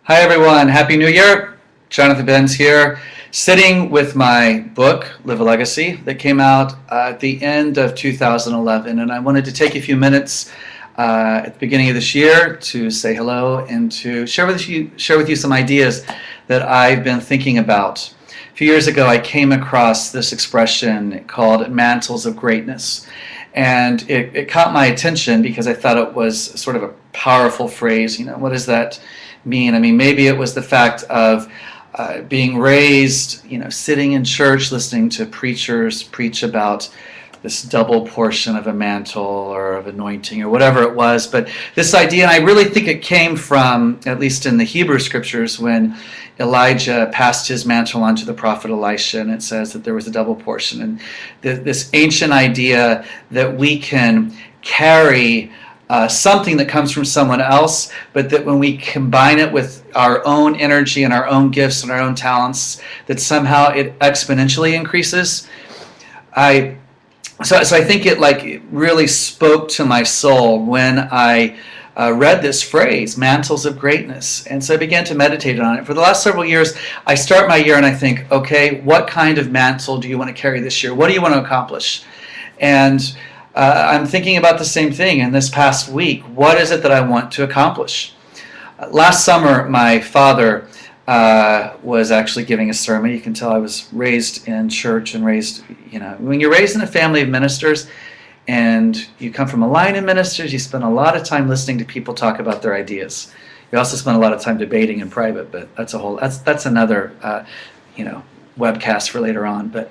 Hi everyone, Happy New Year. Jonathan Benz here, sitting with my book, Live a Legacy, that came out at the end of 2011. And I wanted to take a few minutes at the beginning of this year to say hello and to share with you some ideas that I've been thinking about. A few years ago, I came across this expression called Mantles of Greatness. And it caught my attention because I thought it was sort of a powerful phrase. What does that mean? I mean, maybe it was the fact of being raised, sitting in church, listening to preachers preach about this double portion of a mantle or of anointing or whatever it was. But this idea, and I really think it came from, at least in the Hebrew scriptures, when Elijah passed his mantle on to the prophet Elisha, and it says that there was a double portion. And this ancient idea that we can carry something that comes from someone else, but that when we combine it with our own energy and our own gifts and our own talents, that somehow it exponentially increases. So I think it really spoke to my soul when I read this phrase, mantles of greatness. And so I began to meditate on it. For the last several years, I start my year and I think, okay, what kind of mantle do you want to carry this year? What do you want to accomplish? And I'm thinking about the same thing in this past week. What is it that I want to accomplish? Last summer, my father was actually giving a sermon. You can tell I was raised in church and raised, when you're raised in a family of ministers and you come from a line of ministers, you spend a lot of time listening to people talk about their ideas. You also spend a lot of time debating in private, but that's another, webcast for later on. But,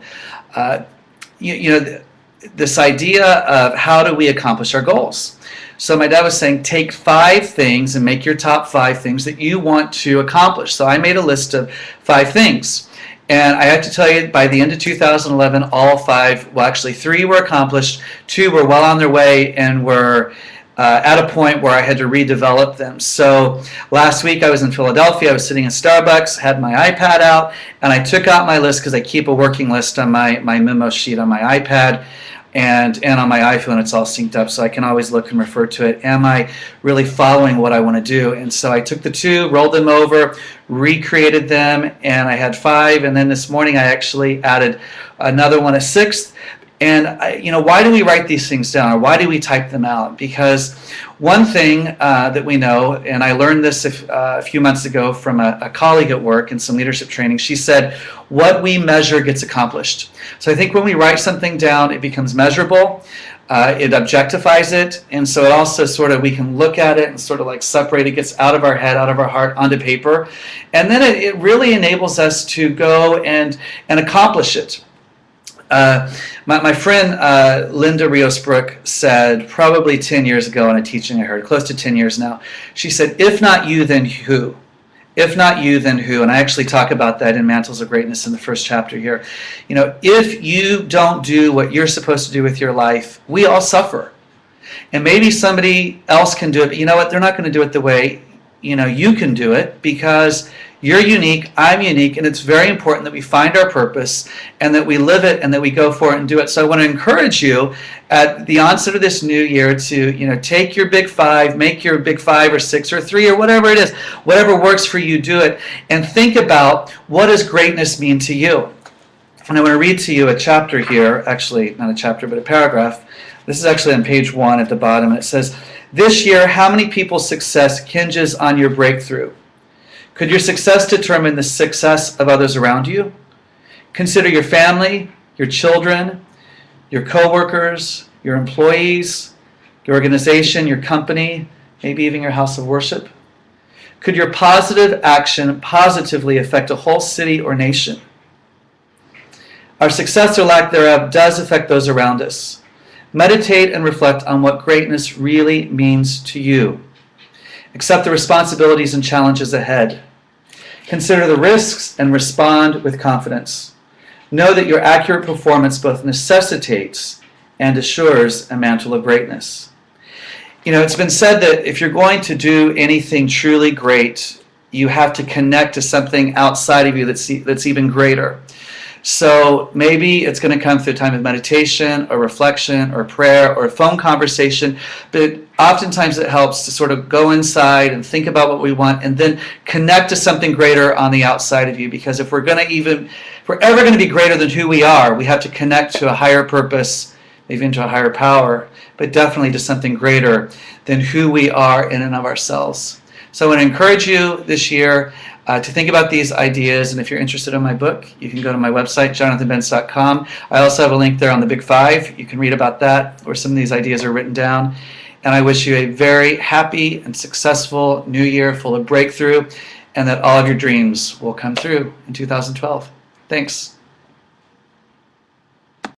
this idea of how do we accomplish our goals. So my dad was saying, take 5 things and make your top 5 things that you want to accomplish. So I made a list of 5 things. And I have to tell you, by the end of 2011, all 5, well actually 3 were accomplished, 2 were well on their way and were at a point where I had to redevelop them. So last week I was in Philadelphia, I was sitting in Starbucks, had my iPad out, and I took out my list because I keep a working list on my memo sheet on my iPad. And on my iPhone, it's all synced up, so I can always look and refer to it. Am I really following what I want to do? And so I took the 2, rolled them over, recreated them, and I had 5. And then this morning I actually added another one, a 6th. And why do we write these things down, or why do we type them out? Because one thing that we know, and I learned this a few months ago from a colleague at work in some leadership training, she said, what we measure gets accomplished. So I think when we write something down, it becomes measurable, it objectifies it, and so it also we can look at it and separate it, gets out of our head, out of our heart, onto paper, and then it really enables us to go and accomplish it. My friend Linda Rios-Brook said probably 10 years ago in a teaching I heard, close to 10 years now, she said, if not you, then who? If not you, then who? And I actually talk about that in Mantles of Greatness in the first chapter here. If you don't do what you're supposed to do with your life, we all suffer. And maybe somebody else can do it, but you know what? They're not going to do it the way you can do it, because you're unique, I'm unique, and it's very important that we find our purpose and that we live it and that we go for it and do it. So I want to encourage you at the onset of this new year to take your big 5, make your big 5 or 6 or 3 or whatever it is, whatever works for you, do it, and think about what does greatness mean to you. And I want to read to you a chapter here, actually not a chapter but a paragraph. This is actually on page 1 at the bottom, and it says, this year, how many people's success hinges on your breakthrough? Could your success determine the success of others around you? Consider your family, your children, your co-workers, your employees, your organization, your company, maybe even your house of worship. Could your positive action positively affect a whole city or nation? Our success or lack thereof does affect those around us. Meditate and reflect on what greatness really means to you. Accept the responsibilities and challenges ahead. Consider the risks and respond with confidence. Know that your accurate performance both necessitates and assures a mantle of greatness. It's been said that if you're going to do anything truly great, you have to connect to something outside of you that's even greater. So maybe it's going to come through a time of meditation or reflection or prayer or a phone conversation, but oftentimes it helps to sort of go inside and think about what we want and then connect to something greater on the outside of you. Because if we're ever going to be greater than who we are, we have to connect to a higher purpose, maybe into a higher power, but definitely to something greater than who we are in and of ourselves. So I want to encourage you this year to think about these ideas, and if you're interested in my book, you can go to my website, jonathanbenz.com. I also have a link there on the Big Five. You can read about that, where some of these ideas are written down. And I wish you a very happy and successful new year full of breakthrough, and that all of your dreams will come through in 2012. Thanks.